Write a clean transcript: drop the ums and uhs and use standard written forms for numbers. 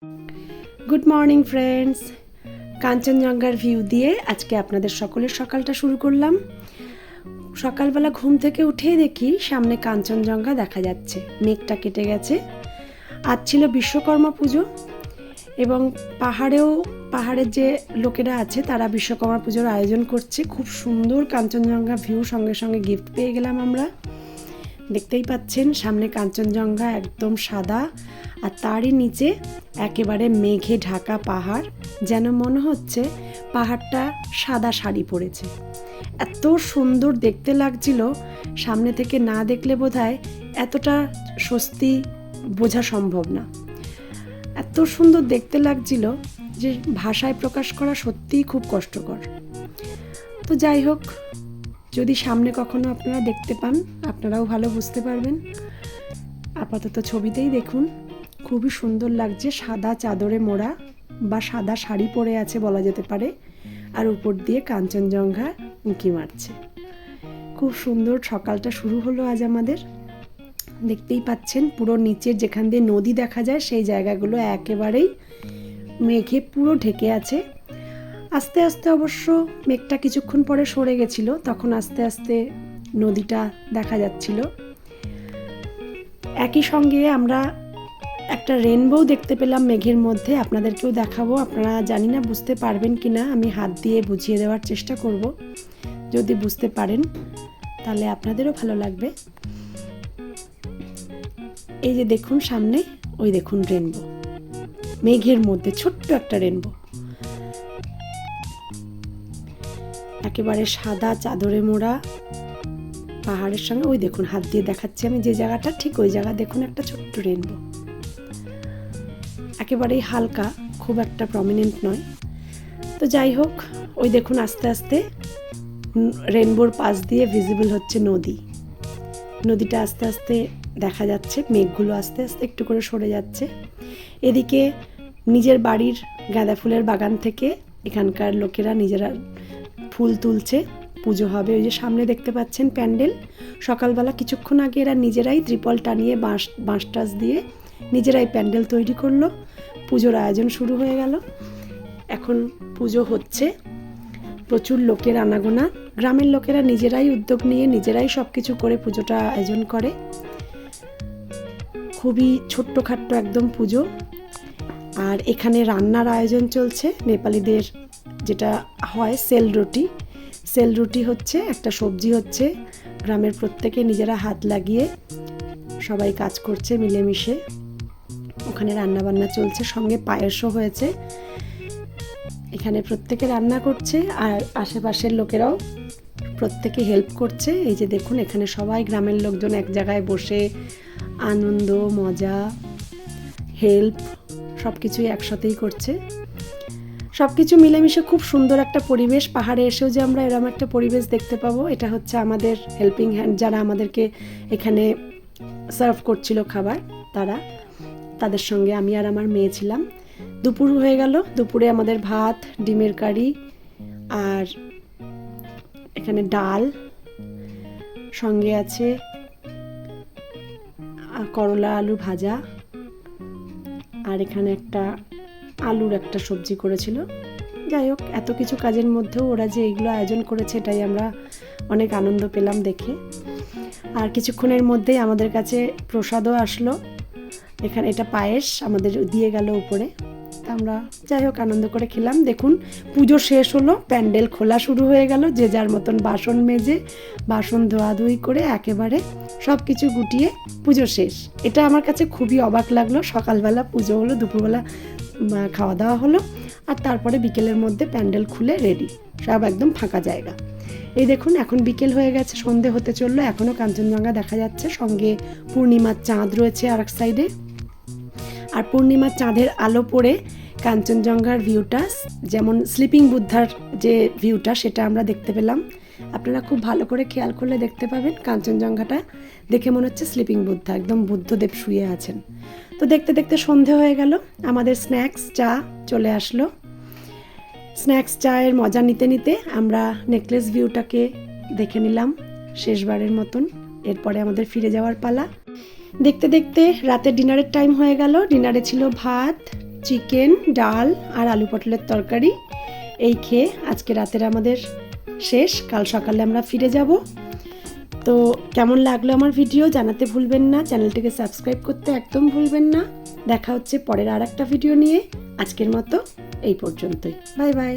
Good morning friends, কাঞ্চনজঙ্ঘার view দিয়ে আজকে আপনাদের সকলের সকালটা শুরু করলাম। সকালবেলা ঘুম থেকে উঠেই দেখি সামনে কাঞ্চনজঙ্ঘা দেখা যাচ্ছে, মেঘটা কেটে গেছে। আজ ছিল বিশ্বকর্মা পুজো এবং পাহাড়ের যে লোকেরা আছে তারা বিশ্বকর্মা পুজোর আয়োজন করছে। খুব সুন্দর কাঞ্চনজঙ্ঘা ভিউ, সঙ্গে সঙ্গে গিফট পেয়ে গেলাম আমরা। দেখতেই পাচ্ছেন সামনে কাঞ্চনজঙ্ঘা একদম সাদা, আর তারই নিচে একেবারে মেঘে ঢাকা পাহাড়, যেন মনে হচ্ছে পাহাড়টা সাদা শাড়ি পরেছে। এত সুন্দর দেখতে লাগছিল, সামনে থেকে না দেখলে বোধহয় এতটা স্বস্তি বোঝা সম্ভব না। এত সুন্দর দেখতে লাগছিল যে ভাষায় প্রকাশ করা সত্যিই খুব কষ্টকর। তো যাই হোক, যদি সামনে কখনো আপনারা দেখতে পান আপনারাও ভালো বুঝতে পারবেন। আপাতত ছবিতেই দেখুন, খুবই সুন্দর লাগছে। সাদা চাদরে মোড়া বা সাদা শাড়ি পরে আছে বলা যেতে পারে, আর উপর দিয়ে কাঞ্চনজঙ্ঘা উঁকি মারছে। খুব সুন্দর সকালটা শুরু হলো আজ আমাদের। দেখতেই পাচ্ছেন পুরো নিচের যেখান দিয়ে নদী দেখা যায় সেই জায়গাগুলো একেবারেই মেঘে পুরো ঢেকে আছে। আস্তে আস্তে অবশ্য মেঘটা কিছুক্ষণ পরে সরে গেছিল, তখন আস্তে আস্তে নদীটা দেখা যাচ্ছিল। একই সঙ্গে আমরা একটা রেনবো দেখতে পেলাম মেঘের মধ্যে, আপনাদেরকেও দেখাবো। আপনারা জানি না বুঝতে পারবেন কি না, আমি হাত দিয়ে বুঝিয়ে দেওয়ার চেষ্টা করব। যদি বুঝতে পারেন তাহলে আপনাদেরও ভালো লাগবে। এই যে দেখুন সামনে, ওই দেখুন রেনবো, মেঘের মধ্যে ছোট্ট একটা রেনবো, একেবারে সাদা চাদরে মোড়া পাহাড়ের সঙ্গে। ওই দেখুন হাত দিয়ে দেখাচ্ছি আমি যে জায়গাটা, ঠিক ওই জায়গা দেখুন একটা ছোট্ট রেনবো, একেবারেই হালকা, খুব একটা প্রমিনেন্ট নয়। তো যাই হোক, ওই দেখুন আস্তে আস্তে রেনবোর পাশ দিয়ে ভিজিবল হচ্ছে নদী। নদীটা আস্তে আস্তে দেখা যাচ্ছে, মেঘগুলো আস্তে আস্তে একটু করে সরে যাচ্ছে। এদিকে নিজের বাড়ির গাঁদা ফুলের বাগান থেকে এখানকার লোকেরা নিজেরা ফুল তুলছে, পুজো হবে। ওই যে সামনে দেখতে পাচ্ছেন প্যান্ডেল, সকালবেলা কিছুক্ষণ আগে এরা নিজেরাই ত্রিপল টানিয়ে বাঁশ টাস দিয়ে নিজেরাই প্যান্ডেল তৈরি করলো। পুজোর আয়োজন শুরু হয়ে গেল। এখন পুজো হচ্ছে, প্রচুর লোকের আনাগোনা। গ্রামের লোকেরা নিজেরাই উদ্যোগ নিয়ে নিজেরাই সব কিছু করে পুজোটা আয়োজন করে। খুবই ছোট্টখাট্ট একদম পুজো। আর এখানে রান্নার আয়োজন চলছে, নেপালিদের যেটা হয় সেল রুটি। সেল রুটি হচ্ছে একটা সবজি, হচ্ছে গ্রামের প্রত্যেকে নিজেরা হাত লাগিয়ে সবাই কাজ করছে মিলেমিশে। ওখানে রান্না বান্না চলছে, সঙ্গে পায়েসও হয়েছে। এখানে প্রত্যেকে রান্না করছে আর আশেপাশের লোকেরাও প্রত্যেকে হেল্প করছে। এই যে দেখুন এখানে সবাই গ্রামের লোকজন এক জায়গায় বসে আনন্দ মজা হেল্প সব কিছুই একসাথেই করছে। সব কিছু মিলেমিশে খুব সুন্দর একটা পরিবেশ। পাহাড়ে এসেও যে আমরা এরকম একটা পরিবেশ দেখতে পাবো, এটা হচ্ছে আমাদের হেল্পিং হ্যান্ড, যারা আমাদেরকে এখানে সার্ভ করছিল খাবার, তাদের সঙ্গে আমি আর আমার মেয়ে ছিলাম। দুপুর হয়ে গেল, দুপুরে আমাদের ভাত, ডিমের কারি, আর এখানে ডাল, সঙ্গে আছে করলা আলু ভাজা, আর এখানে একটা আলুর একটা সবজি করেছিল। যাই হোক, এত কিছু কাজের মধ্যেও ওরা যে এইগুলো আয়োজন করেছে এটাই আমরা অনেক আনন্দ পেলাম দেখে। আর কিছুক্ষণের মধ্যেই আমাদের কাছে প্রসাদও আসলো। এখানে এটা পায়েস আমাদের দিয়ে গেল উপরে, আমরা যাই হোক আনন্দ করে খেলাম। দেখুন পুজো শেষ হলো, প্যান্ডেল খোলা শুরু হয়ে গেল, যে যার মতন বাসন মেজে বাসন ধোয়াধুয়ি করে একেবারে সব কিছু গুটিয়ে পুজো শেষ। এটা আমার কাছে খুবই অবাক লাগলো। সকালবেলা পুজো হলো, দুপুরবেলা খাওয়া দাওয়া হলো, আর তারপরে বিকেলের মধ্যে প্যান্ডেল খুলে রেডি, সব একদম ফাঁকা জায়গা। এই দেখুন এখন বিকেল হয়ে গেছে, সন্ধে হতে চললো, এখনও কাঞ্চনজঙ্ঘা দেখা যাচ্ছে, সঙ্গে পূর্ণিমার চাঁদ রয়েছে আর এক সাইডে। আর পূর্ণিমার চাঁদের আলো পড়ে কাঞ্চনজঙ্ঘার ভিউটা, যেমন স্লিপিং বুদ্ধার যে ভিউটা সেটা আমরা দেখতে পেলাম। আপনারা খুব ভালো করে খেয়াল করলে দেখতে পাবেন কাঞ্চনজঙ্ঘাটা দেখে মনে হচ্ছে স্লিপিং বুদ্ধা, একদম বুদ্ধদেব শুয়ে আছেন। তো দেখতে দেখতে সন্ধে হয়ে গেল, আমাদের স্ন্যাক্স চা চলে আসলো। স্ন্যাক্স চায়ের মজা নিতে নিতে আমরা নেকলেস ভিউটাকে দেখে নিলাম শেষবারের মতন। এরপরে আমাদের ফিরে যাওয়ার পালা। দেখতে দেখতে রাতে ডিনারের টাইম হয়ে গেল। ডিনারে ছিল ভাত, চিকেন, ডাল আর আলু পটলের তরকারি। এই খেয়ে আজকে রাতের আমাদের শেষ, কাল সকালে আমরা ফিরে যাব। তো কেমন লাগলো আমার ভিডিও জানাতে ভুলবেন না, চ্যানেলটিকে সাবস্ক্রাইব করতে একদম ভুলবেন না। দেখা হচ্ছে পরের আর একটা ভিডিও নিয়ে। আজকের মতো এই পর্যন্তই, বাই বাই।